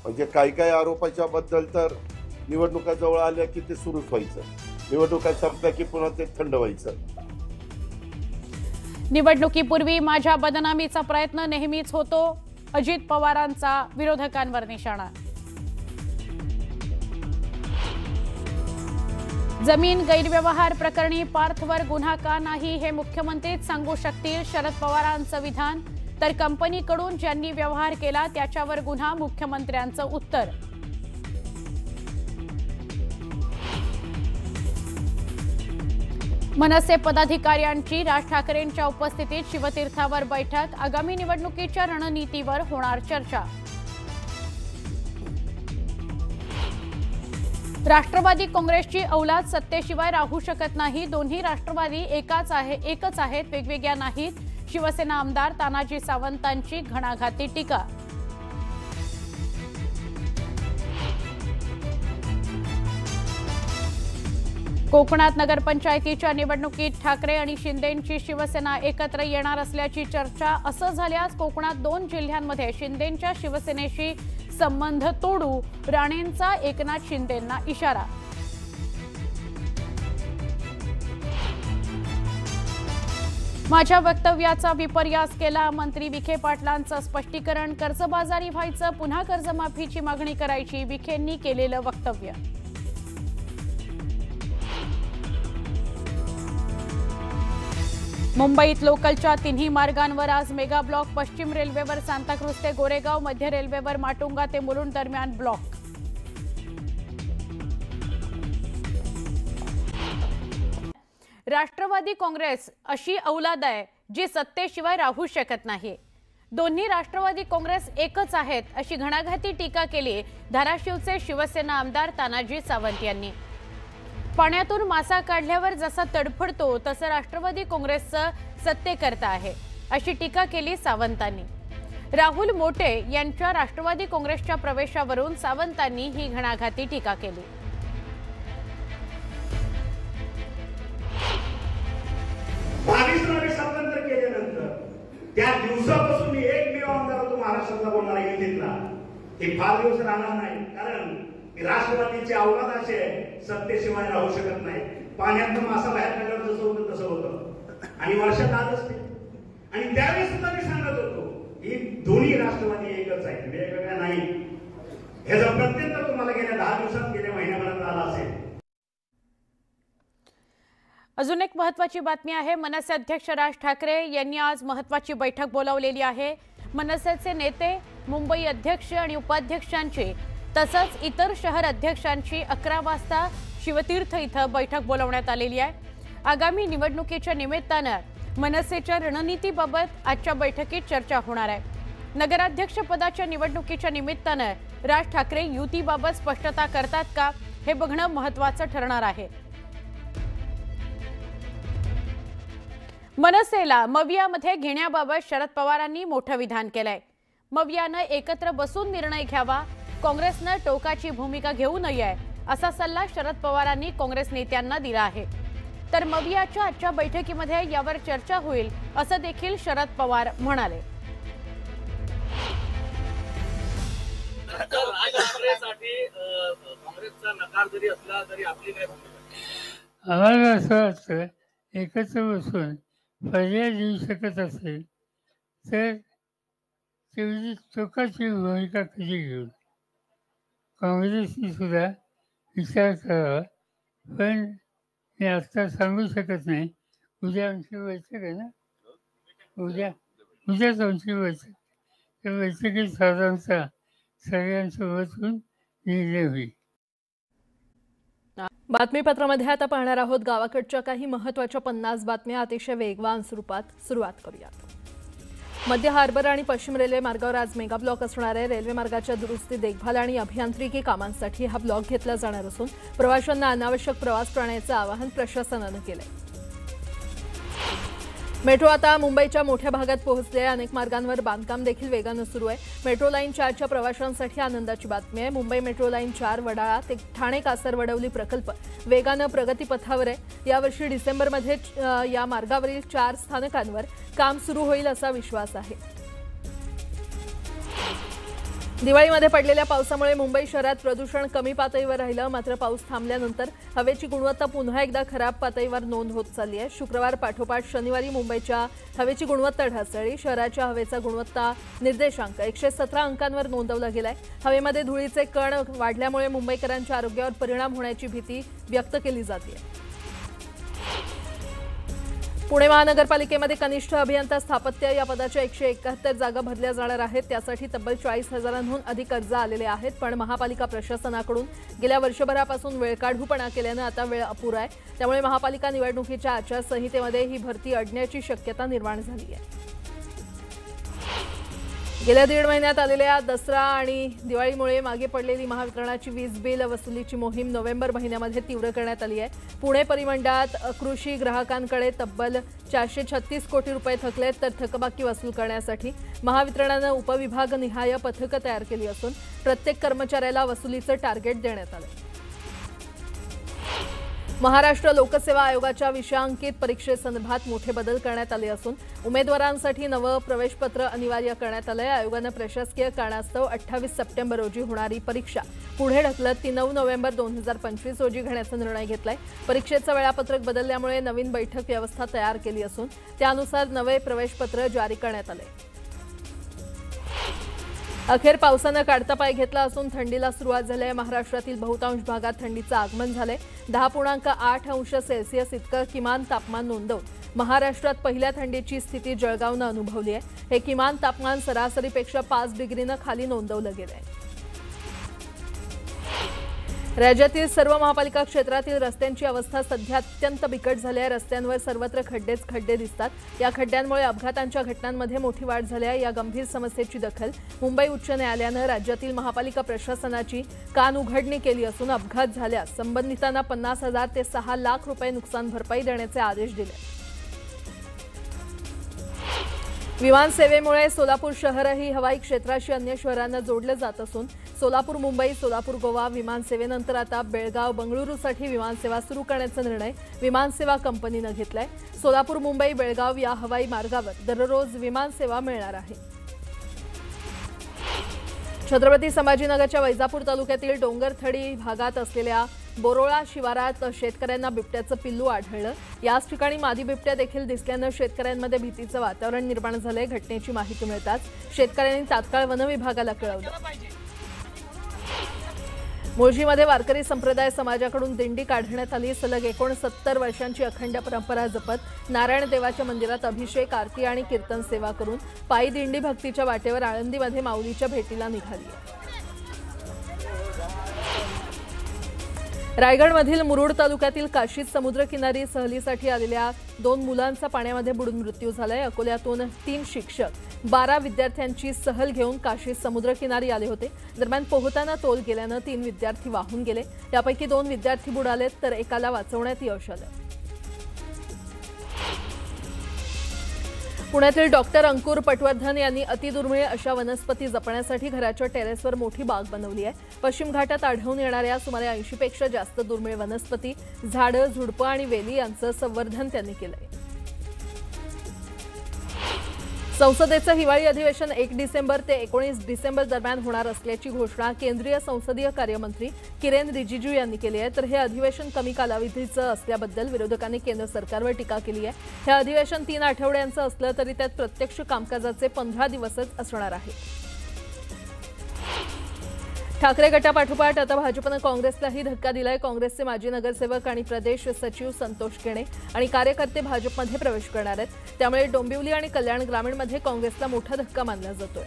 म्हणजे काही काही आरोपाच्या बद्दल तर निवडणुका जवळ आल्या की ते सुरूच व्हायचं, निवडणुका संपल्या की पुन्हा ते थंड व्हायचं. निवडणुकीपूर्वी माझ्या बदनामीचा प्रयत्न नेहमीच होतो, अजित पवारांचा विरोधकांवर निशाणा. जमीन गैरव्यवहार प्रकरणी पार्थवर गुन्हा का नाही हे मुख्यमंत्रीच सांगू शकतील, शरद पवारांचं विधान. तर कंपनीकडून ज्यांनी व्यवहार केला त्याच्यावर गुन्हा, मुख्यमंत्र्यांचं उत्तर. मनसे पदाधिकाऱ्यांची राज ठाकरेंच्या उपस्थितीत शिवतीर्थावर बैठक, आगामी निवडणुकीच्या रणनीतीवर होणार चर्चा. राष्ट्रवादी काँग्रेसची औलाद सत्तेशिवाय राहू शकत नाही, दोन्ही राष्ट्रवादी एकच आहेत, वेगवेगळ्या नाहीत. शिवसेना आमदार तानाजी सावंतांची घणाघाती टीका. कोकणात नगरपंचायतीच्या निवडणुकीत ठाकरे आणि शिंदेंची शिवसेना एकत्र येणार असल्याची चर्चा. असं झाल्यास कोकणात 2 जिल्ह्यांमध्ये शिंदेंच्या शिवसेनेशी संबंध तोडू, राणेंचा एकनाथ शिंदेंना इशारा. माझ्या वक्तव्याचा विपर्यास केला, मंत्री विखे पाटलांचं स्पष्टीकरण. कर्जबाजारी व्हायचं, पुन्हा कर्जमाफीची मागणी करायची, विखेंनी केलेलं वक्तव्य. मुंबईत लोकलच्या तिन्ही मार्गांवर आज मेगा ब्लॉक. पश्चिम रेल्वेवर सांताक्रूझ ते गोरेगाव, मध्य रेल्वेवर माटुंगा ते मुलुंड दरम्यान ब्लॉक. राष्ट्रवादी काँग्रेस अशी औलाद आहे जी सत्तेशिवाय राहू शकत नाही, दोन्ही राष्ट्रवादी काँग्रेस एकच आहेत, अशी घणाघाती टीका केली धाराशिवचे शिवसेना आमदार तानाजी सावंत यांनी. पाण्यातून मासा काढल्यावर जसा तडफडतो तसं राष्ट्रवादी काँग्रेसचं सत्तेकरता आहे, अशी टीका केली सावंतांनी. राहुल मोटे यांच्या राष्ट्रवादी काँग्रेसच्या प्रवेशावरून सावंतांनी ही घणाघाती टीका केली. स्वातंत्र्य केल्यानंतर त्या दिवसापासून मी एकमेव आमदार होतो महाराष्ट्रातला बोलणारा युतीतला. हे फार दिवस राहणार नाही, कारण राष्ट्रवादीचे औलाद असे सत्तेशिवाय राहू शकत नाही. पाण्यात मासा बाहेर काढल्यावर जसं होतं तसं होतं, आणि वर्षात आलंच ते. आणि त्यावेळी सुद्धा मी सांगत होतो की दोन्ही राष्ट्रवादी एकच आहेत, वेगवेगळ्या नाही. ह्याचा प्रत्यंतर तुम्हाला गेल्या 10 दिवसात, गेल्या महिन्याभरात आला असेल. अजून एक महत्त्वाची बातमी आहे. मनसे अध्यक्ष राज ठाकरे यांनी आज महत्त्वाची बैठक बोलावलेली आहे. मनसेचे नेते, मुंबई अध्यक्ष आणि उपाध्यक्षांची तसंच इतर शहर अध्यक्षांची 11 वाजता शिवतीर्थ इथं बैठक बोलावण्यात आलेली आहे. आगामी निवडणुकीच्या निमित्तानं मनसेच्या रणनीतीबाबत आजच्या बैठकीत चर्चा होणार आहे. नगराध्यक्षपदाच्या निवडणुकीच्या निमित्तानं राज ठाकरे युतीबाबत स्पष्टता करतात का, हे बघणं महत्त्वाचं ठरणार आहे. मनसेला मवियामध्ये घेण्याबाबत शरद पवारांनी मोठं विधान केलंय. मवियानं एकत्र बसून निर्णय घ्यावा, काँग्रेसनं टोकाची भूमिका घेऊ नये, असा सल्ला शरद पवारांनी काँग्रेस नेत्यांना दिला आहे. तर मवियाच्या आजच्या बैठकीमध्ये यावर चर्चा होईल, असं देखील शरद पवार म्हणाले. आम्हाला असं वाटतं, एकत्र बसून पर्याय देऊ शकत असेल तर तेवढी टोकाची भूमिका कधी घेऊन काँग्रेसने सुद्धा विचार करावा. पण मी आत्ता सांगू शकत नाही. उद्या आमची बैठक आहे ना, उद्याच आमची बैठक. त्या बैठकीत साधारणतः सगळ्यांसोबत होऊन निर्णय होईल. बातमीपत्रामध्ये आता पाहणार आहोत गावाकडच्या काही महत्त्वाच्या 50 बातम्या अतिशय वेगवान स्वरूपात. सुरुवात करूयात. मध्य हार्बर आणि पश्चिम रेल्वे मार्गावर आज मेगा ब्लॉक असणार आहे. रेल्वे मार्गाच्या दुरुस्ती, देखभाल आणि अभियांत्रिकी कामांसाठी हा ब्लॉक घेतला जाणार असून प्रवाशांना अनावश्यक प्रवास टाळण्याचं आवाहन प्रशासनानं केलंय. मेट्रो आता मुंबईच्या मोठ्या भागात पोहोचले. अनेक मार्गांवर बांधकाम देखील वेगानं सुरू आहे. मेट्रो लाईन 4च्या प्रवाशांसाठी आनंदाची बातमी आहे. मुंबई मेट्रो लाईन 4 वडाळा ते ठाणे कासरवडवली प्रकल्प वेगानं प्रगतीपथावर आहे. यावर्षी डिसेंबरमध्ये या मार्गावरील 4 स्थानकांवर काम सुरू होईल असा विश्वास आहे. दिवाळीमध्ये पडलेल्या पावसामुळे मुंबई शहरात प्रदूषण कमी पातळीवर राहिलं, मात्र पाऊस थांबल्यानंतर हवेची गुणवत्ता पुन्हा एकदा खराब पातळीवर नोंद होत चालली आहे. शुक्रवार पाठोपाठ शनिवारी मुंबईच्या हवेची गुणवत्ता ढासळली. शहराच्या हवेचा गुणवत्ता निर्देशांक 117 अंकांवर नोंदवला गेलाय. हवेमध्ये धुळीचे कण वाढल्यामुळे मुंबईकरांच्या आरोग्यावर परिणाम होण्याची भीती व्यक्त केली जाते. पुणे महानगरपालिकेमध्ये कनिष्ठ अभियंता स्थापत्य या पदाच्या 171 जागा भरल्या जाणार आहेत. त्यासाठी तब्बल 40,000हून अधिक अर्ज आलेले आहेत. पण महापालिका प्रशासनाकडून गेल्या वर्षभरापासून वेळकाढूपणा केल्यानं आता वेळ अपुरा आहे. त्यामुळे महापालिका निवडणुकीच्या आचारसंहितेमध्ये ही भरती अडण्याची शक्यता निर्माण झाली आहे. गेल्या 1.5 महिन्यात आलेल्या दसरा आणि दिवाळीमुळे मागे पडलेली महावितरणाची वीज बिल वसुलीची मोहीम नोव्हेंबर महिन्यामध्ये तीव्र करण्यात आली आहे. पुणे परिमंडळात कृषी ग्राहकांकडे तब्बल 436 कोटी रुपये थकलेत. तर थकबाकी वसूल करण्यासाठी महावितरणानं उपविभागनिहाय पथकं तयार केली असून प्रत्येक कर्मचाऱ्याला वसुलीचं टार्गेट देण्यात आलं. महाराष्ट्र लोकसेवा आयोगाच्या विषयांकित परीक्षेसंदर्भात मोठे बदल करण्यात आले असून उमेदवारांसाठी नवं प्रवेशपत्र अनिवार्य करण्यात आलंय. आयोगानं प्रशासकीय कारणास्तव 28 सप्टेंबर रोजी होणारी परीक्षा पुढे ढकलत ती 9 नोव्हेंबर 2025 रोजी घेण्याचा निर्णय घेतलाय. परीक्षेचं वेळापत्रक बदलल्यामुळे नवीन बैठक व्यवस्था तयार केली असून त्यानुसार नवे प्रवेशपत्र जारी करण्यात आले. अखेर पावसानं काढता पाय घेतला असून थंडीला सुरुवात झाली आहे. महाराष्ट्रातील बहुतांश भागात थंडीचं आगमन झालंय. 10.8 अंश सेल्सिअस इतकं किमान तापमान नोंदवून महाराष्ट्रात पहिल्या थंडीची स्थिती जळगावनं अनुभवली आहे. हे किमान तापमान सरासरीपेक्षा 5 डिग्रीनं खाली नोंदवलं गेलंय. राज्यातील सर्व महापालिका क्षेत्रातील रस्त्यांची अवस्था सध्या अत्यंत बिकट झाली आहे. रस्त्यांवर सर्वत्र खड्डेच खड्डे दिसतात. या खड्ड्यांमुळे अपघातांच्या घटनांमध्ये मोठी वाढ झाली आहे. या गंभीर समस्येची दखल मुंबई उच्च न्यायालयानं राज्यातील महापालिका प्रशासनाची कान उघडणी केली असून अपघात झाल्यास संबंधितांना 50,000 ते 6 लाख रुपये नुकसान भरपाई देण्याचे आदेश दिले. विमान सेवेमुळे सोलापूर शहरही हवाई क्षेत्राशी अन्य शहरांना जोडलं जात असून सोलापूर मुंबई, सोलापूर गोवा विमानसेवेनंतर आता बेळगाव, बंगळुरूसाठी विमानसेवा सुरू करण्याचा निर्णय विमानसेवा कंपनीनं घेतलाय. सोलापूर मुंबई, बेळगाव या हवाई मार्गावर दररोज विमानसेवा मिळणार आहे. छत्रपती संभाजीनगरच्या वैजापूर तालुक्यातील डोंगरथडी भागात असलेल्या बोरोळा शिवारात शेतकऱ्यांना बिबट्याचं पिल्लू आढळलं. याच ठिकाणी मादी बिबट्या देखील दिसल्यानं शेतकऱ्यांमध्ये भीतीचं वातावरण निर्माण झालंय. घटनेची माहिती मिळताच शेतकऱ्यांनी तात्काळ वनविभागाला कळवलं. मुळशीमध्ये वारकरी संप्रदाय समाजाकडून दिंडी काढण्यात आली. सलग 69 वर्षांची अखंड परंपरा जपत नारायण देवाच्या मंदिरात अभिषेक, आरती आणि कीर्तन सेवा करून पायी दिंडी भक्तीच्या वाटेवर आळंदीमध्ये माऊलीच्या भेटीला निघाली. रायगडमधील मुरुड तालुक्यातील काशीद समुद्रकिनारी सहलीसाठी आलेल्या 2 मुलांचा पाण्यामध्ये बुडून मृत्यू झालाय. अकोल्यातून 3 शिक्षक 12 विद्यार्थ्यांची सहल घेऊन काशीद समुद्रकिनारी आले होते. दरम्यान पोहताना तोल गेल्यानं 3 विद्यार्थी वाहून गेले. यापैकी 2 विद्यार्थी बुडालेत तर एकाला वाचवण्यात यश आलं. पुण्यातील डॉक्टर अंकुर पटवर्धन यांनी अतिदुर्मिळ अशा वनस्पती जपण्यासाठी घराच्या टेरेसवर मोठी बाग बनवली आहे. पश्चिम घाटात आढळून येणाऱ्या सुमारे 80 पेक्षा जास्त दुर्मिळ वनस्पती, झाडं, झुडपं आणि वेली यांचं संवर्धन त्यांनी केलंय. संसदेचं हिवाळी अधिवेशन 1 डिसेंबर ते 19 डिसेंबर दरम्यान होणार असल्याची घोषणा केंद्रीय संसदीय कार्यमंत्री किरेन रिजिजू यांनी केली आहे. तर हे अधिवेशन कमी कालावधीचं असल्याबद्दल विरोधकांनी केंद्र सरकारवर टीका केली आहे. हे अधिवेशन 3 आठवड्यांचं असलं तरी त्यात प्रत्यक्ष कामकाजाचे 15 दिवसच असणार आहे. ठाकरे गटापाठोपाठ आता भाजपनं काँग्रेसलाही धक्का दिलाय. काँग्रेसचे माजी नगरसेवक आणि प्रदेश सचिव संतोष केणे आणि कार्यकर्ते भाजपमध्ये प्रवेश करणार आहेत. त्यामुळे डोंबिवली आणि कल्याण ग्रामीणमध्ये काँग्रेसला मोठा धक्का मानला जातोय.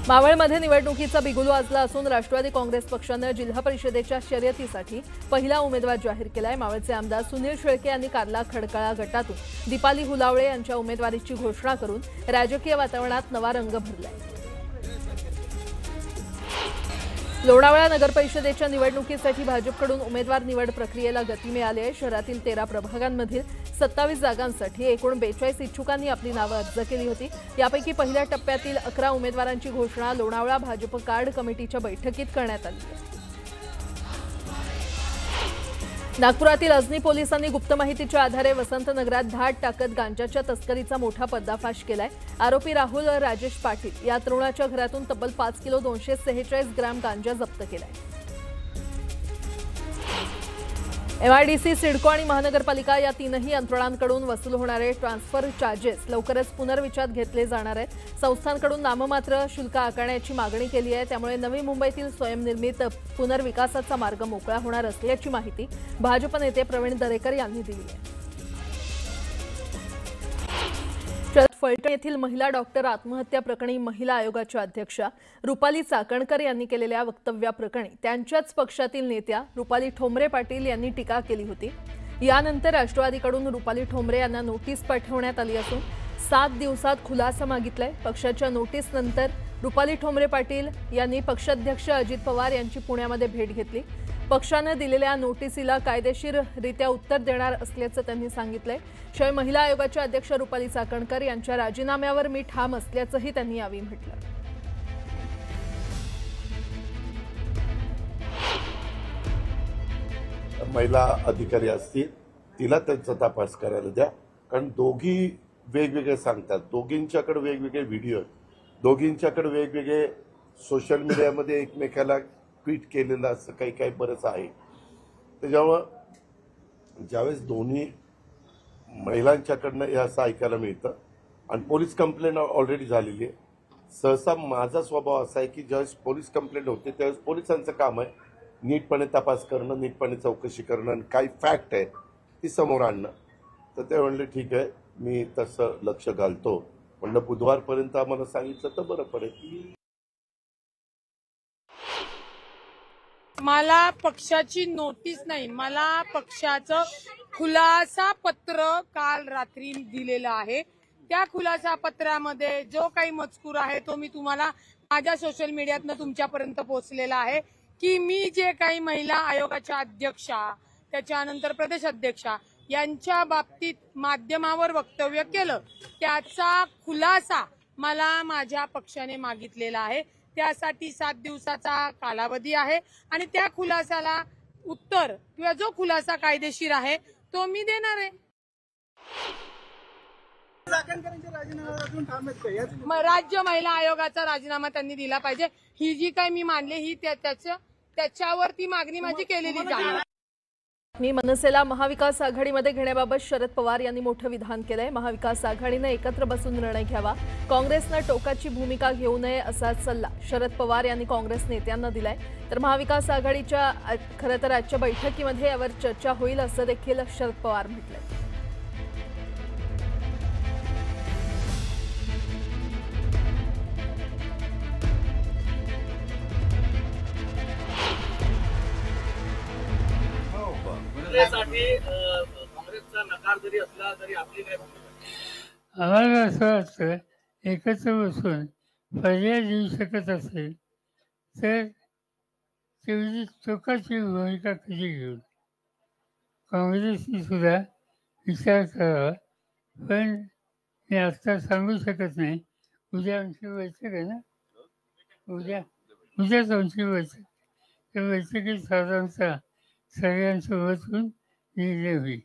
मावळमध्ये निवडणुकीचा बिगुल वाजला असून राष्ट्रवादी काँग्रेस पक्षानं जिल्हा परिषदेच्या शर्यतीसाठी पहिला उमेदवार जाहीर केलाय. मावळचे आमदार सुनील शेळके यांनी कारला खडकाळा गटातून दीपाली हुलावळे यांच्या उमेदवारीची घोषणा करून राजकीय वातावरणात नवा रंग भरलाय. लोणावळा नगरपरिषदेच्या निवडणुकीसाठी भाजपकडून उमेदवार निवड प्रक्रियेला गती मिळाली आहे. शहरातील 13 प्रभागांमधील 27 जागांसाठी एकूण 42 इच्छुकांनी आपली नावं अर्ज केली होती. यापैकी पहिल्या टप्प्यातील 11 उमेदवारांची घोषणा लोणावळा भाजप कार्ड कमिटीच्या बैठकीत करण्यात आली. नागपुरातील अजनी पोलिसांनी गुप्त माहितीच्या आधारे वसंतनगरात धाड टाकत गांजाच्या तस्करीचा मोठा पर्दाफाश केलाय। आरोपी राहुल राजेश पाटील या तरुणाच्या घरातून तब्बल 5 किलो 246 ग्रॅम गांजा जप्त केलाय। एमआयडीसी, सिडको आणि महानगरपालिका या तीनही यंत्रणांकडून वसूल होणारे ट्रान्सफर चार्जेस लवकरच पुनर्विचारात घेतले जाणार आहेत। संस्थांकडून नाममात्र शुल्क आकारण्याची मागणी केली आहे, त्यामुळे नवी मुंबईतील स्वयंनिर्मित पुनर्विकासाचा मार्ग मोकळा होणार असल्याची माहिती भाजप नेते प्रवीण दरेकर यांनी दिली आहे। फलटण येथील महिला डॉक्टर आत्महत्या प्रकरणी महिला आयोगाच्या अध्यक्षा रुपाली चाकणकर यांनी केलेल्या वक्तव्याप्रकरणी त्यांच्याच पक्षातील नेत्या रुपाली ठोंबरे पाटील यांनी टीका केली होती। यानंतर राष्ट्रवादीकडून रुपाली ठोंबरे यांना नोटीस पाठवण्यात आली असून 7 दिवसात खुलासा मागितलाय। पक्षाच्या नोटीसनंतर रुपाली ठोंबरे पाटील यांनी पक्षाध्यक्ष अजित पवार यांची पुण्यामध्ये भेट घेतली। पक्षानं दिलेल्या नोटीसीला कायदेशीररित्या उत्तर देणार असल्याचं त्यांनी सांगितलंय। शिवाय महिला आयोगाच्या अध्यक्ष रुपाली चाकणकर यांच्या राजीनाम्यावर मी ठाम असल्याचंही त्यांनी यावेळी म्हटलं। महिला अधिकारी असतील तिला त्यांचा तपास करायला द्या, कारण दोघी वेगवेगळे सांगतात, दोघींच्याकडे वेगवेगळे व्हिडिओ, दोघींच्याकडे वेगवेगळे सोशल मीडियामध्ये एकमेकाला ट्विट केलेलं असं काही काही बरंच आहे। त्याच्यामुळं ज्यावेळेस दोन्ही महिलांच्याकडनं हे असं ऐकायला मिळतं आणि पोलीस कंप्लेंट ऑलरेडी झालेली आहे, सहसा माझा स्वभाव असा आहे की ज्यावेळेस पोलीस कंप्लेंट होते त्यावेळेस पोलिसांचं काम आहे नीटपणे तपास करणं, नीटपणे चौकशी करणं आणि काही फॅक्ट आहे ती समोर आणणं। तर ते म्हणले ठीक आहे, मी तसं लक्ष घालतो, म्हणलं बुधवारपर्यंत आम्हाला सांगितलं तर बरं पडेल। मला पक्षाची नोटीस नाही, मला पक्षाचं खुलासा पत्र काल रात्री दिलेलं आहे। त्या खुलासा पत्रामध्ये जो काही मजकूर आहे तो मी तुम्हाला माझ्या सोशल मीडियातनं तुमच्यापर्यंत पोहोचलेला आहे की मी जे काही महिला आयोगाच्या अध्यक्षा त्याच्यानंतर प्रदेश अध्यक्षा यांच्या बाबतीत माध्यमावर वक्तव्य केलं त्याचा खुलासा मला माझ्या पक्षाने मागितलेला आहे। त्यासाठी 7 दिवसाचा कालावधी आहे आणि त्या खुलासाला उत्तर किंवा जो खुलासा कायदेशीर आहे तो मी देणार आहे। राज्य महिला आयोगाचा राजीनामा त्यांनी दिला पाहिजे, ही जी काही मी मानले ही त्याच्यावरती मागणी माझी केलेली जाईल। मनसेला महाविकास आघाडीमध्ये घेण्याबाबत शरद पवार यांनी मोठं विधान केलंय। महाविकास आघाडीने एकत्र बसून निर्णय घ्यावा, काँग्रेसनं टोकाची भूमिका घेऊ नये असा सल्ला शरद पवार यांनी काँग्रेस नेत्यांना दिलाय। तर महाविकास आघाडीच्या खरं तर आजच्या बैठकीमध्ये यावर चर्चा होईल असं देखील शरद पवार म्हटलंय। काँग्रेसचा नकार जरी असला तरी आपली काय भूमिका? आम्हाला असं वाटतं एकत्र बसून पर्याय देऊ शकत असेल तर तेवढी टोकाची भूमिका कशी घेऊन काँग्रेसने सुद्धा विचार करावा, पण मी आत्ता सांगू शकत नाही। उद्या आमची बैठक आहे ना, उद्याच आमची बैठक, त्या बैठकीत साधारणतः सगळ्यांसोबत निर्णय होईल।